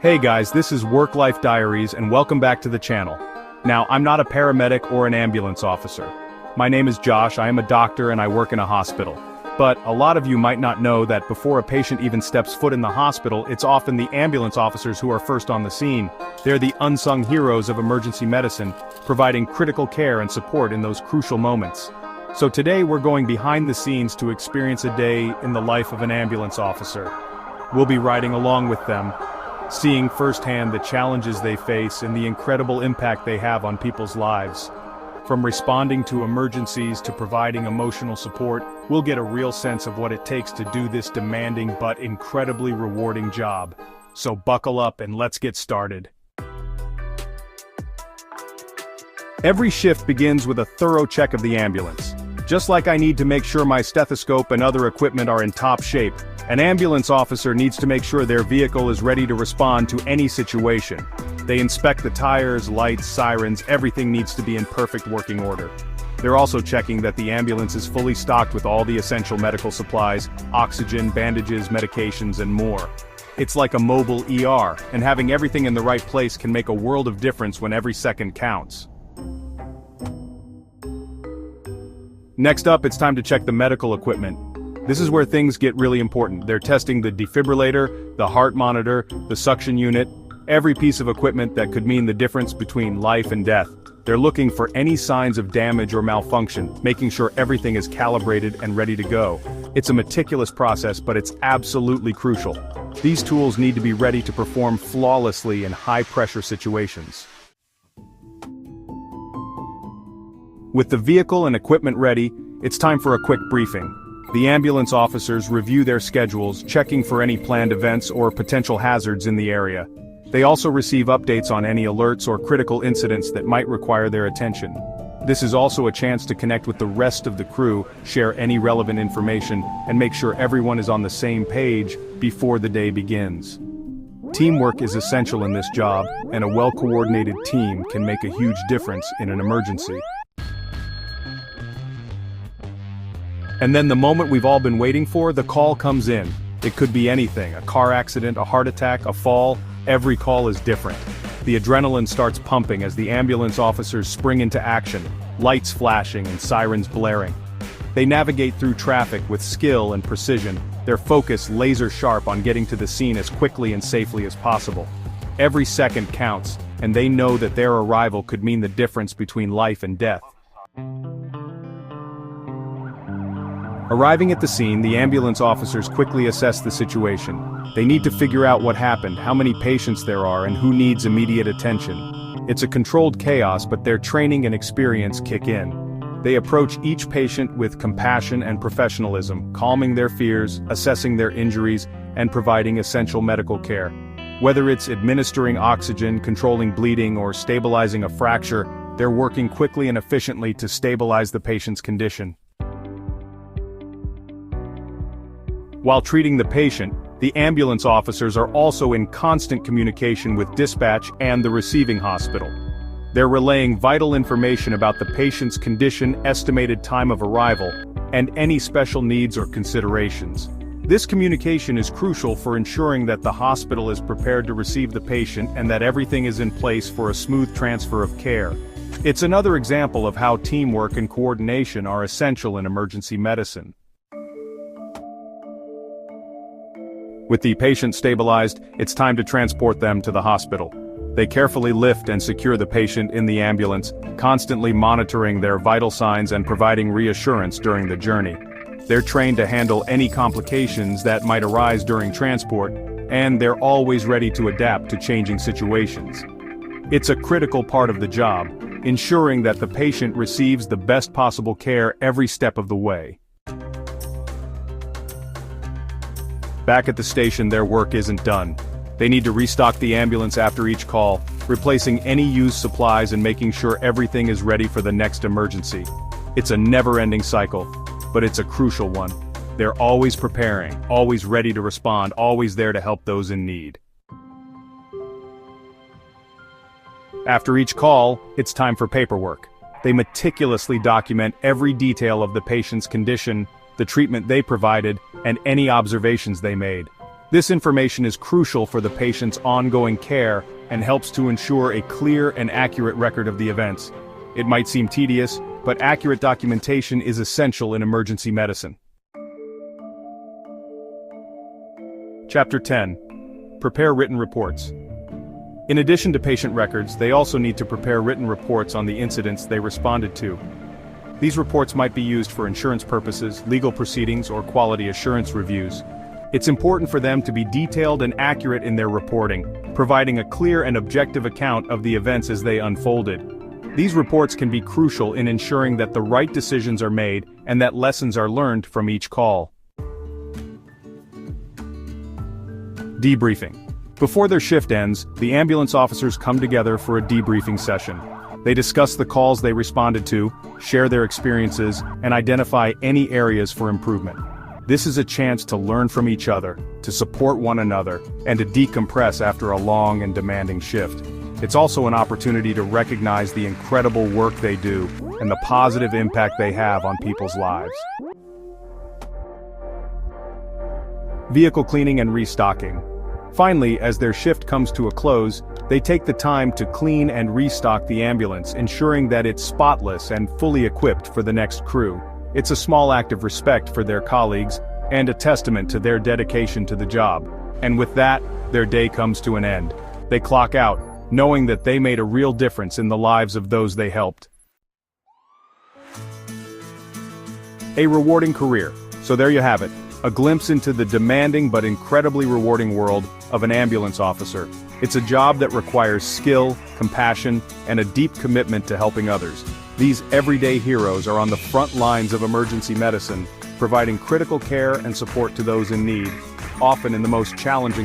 Hey guys, this is Work-Life Diaries and welcome back to the channel. Now, I'm not a paramedic or an ambulance officer. My name is Josh, I am a doctor and I work in a hospital. But a lot of you might not know that before a patient even steps foot in the hospital, it's often the ambulance officers who are first on the scene. They're the unsung heroes of emergency medicine, providing critical care and support in those crucial moments. So today we're going behind the scenes to experience a day in the life of an ambulance officer. We'll be riding along with them, seeing firsthand the challenges they face and the incredible impact they have on people's lives. From responding to emergencies to providing emotional support, we'll get a real sense of what it takes to do this demanding but incredibly rewarding job. So buckle up and let's get started. Every shift begins with a thorough check of the ambulance. Just like I need to make sure my stethoscope and other equipment are in top shape, an ambulance officer needs to make sure their vehicle is ready to respond to any situation. They inspect the tires, lights, sirens, everything needs to be in perfect working order. They're also checking that the ambulance is fully stocked with all the essential medical supplies, oxygen, bandages, medications, and more. It's like a mobile ER, and having everything in the right place can make a world of difference when every second counts. Next up, it's time to check the medical equipment. This is where things get really important. They're testing the defibrillator, the heart monitor, the suction unit, every piece of equipment that could mean the difference between life and death. They're looking for any signs of damage or malfunction, making sure everything is calibrated and ready to go. It's a meticulous process, but it's absolutely crucial. These tools need to be ready to perform flawlessly in high-pressure situations. With the vehicle and equipment ready, it's time for a quick briefing. The ambulance officers review their schedules, checking for any planned events or potential hazards in the area. They also receive updates on any alerts or critical incidents that might require their attention. This is also a chance to connect with the rest of the crew, share any relevant information, and make sure everyone is on the same page before the day begins. Teamwork is essential in this job, and a well-coordinated team can make a huge difference in an emergency. And then the moment we've all been waiting for, the call comes in. It could be anything, a car accident, a heart attack, a fall. Every call is different. The adrenaline starts pumping as the ambulance officers spring into action, lights flashing and sirens blaring. They navigate through traffic with skill and precision, their focus laser sharp on getting to the scene as quickly and safely as possible. Every second counts, and they know that their arrival could mean the difference between life and death. Arriving at the scene, the ambulance officers quickly assess the situation. They need to figure out what happened, how many patients there are, and who needs immediate attention. It's a controlled chaos, but their training and experience kick in. They approach each patient with compassion and professionalism, calming their fears, assessing their injuries, and providing essential medical care. Whether it's administering oxygen, controlling bleeding, or stabilizing a fracture, they're working quickly and efficiently to stabilize the patient's condition. While treating the patient, the ambulance officers are also in constant communication with dispatch and the receiving hospital. They're relaying vital information about the patient's condition, estimated time of arrival, and any special needs or considerations. This communication is crucial for ensuring that the hospital is prepared to receive the patient and that everything is in place for a smooth transfer of care. It's another example of how teamwork and coordination are essential in emergency medicine. With the patient stabilized, it's time to transport them to the hospital. They carefully lift and secure the patient in the ambulance, constantly monitoring their vital signs and providing reassurance during the journey. They're trained to handle any complications that might arise during transport, and they're always ready to adapt to changing situations. It's a critical part of the job, ensuring that the patient receives the best possible care every step of the way. Back at the station, their work isn't done. They need to restock the ambulance after each call, replacing any used supplies and making sure everything is ready for the next emergency. It's a never-ending cycle, but it's a crucial one. They're always preparing, always ready to respond, always there to help those in need. After each call, it's time for paperwork. They meticulously document every detail of the patient's condition, the treatment they provided, and any observations they made. This information is crucial for the patient's ongoing care and helps to ensure a clear and accurate record of the events. It might seem tedious, but accurate documentation is essential in emergency medicine. Chapter 10. Prepare written reports. In addition to patient records, they also need to prepare written reports on the incidents they responded to. These reports might be used for insurance purposes, legal proceedings, or quality assurance reviews. It's important for them to be detailed and accurate in their reporting, providing a clear and objective account of the events as they unfolded. These reports can be crucial in ensuring that the right decisions are made and that lessons are learned from each call. Debriefing. Before their shift ends, the ambulance officers come together for a debriefing session. They discuss the calls they responded to, share their experiences, and identify any areas for improvement. This is a chance to learn from each other, to support one another, and to decompress after a long and demanding shift. It's also an opportunity to recognize the incredible work they do and the positive impact they have on people's lives. Vehicle cleaning and restocking. Finally, as their shift comes to a close, they take the time to clean and restock the ambulance, ensuring that it's spotless and fully equipped for the next crew. It's a small act of respect for their colleagues, and a testament to their dedication to the job. And with that, their day comes to an end. They clock out, knowing that they made a real difference in the lives of those they helped. A rewarding career. So there you have it, a glimpse into the demanding but incredibly rewarding world of an ambulance officer. It's a job that requires skill, compassion, and a deep commitment to helping others. These everyday heroes are on the front lines of emergency medicine, providing critical care and support to those in need, often in the most challenging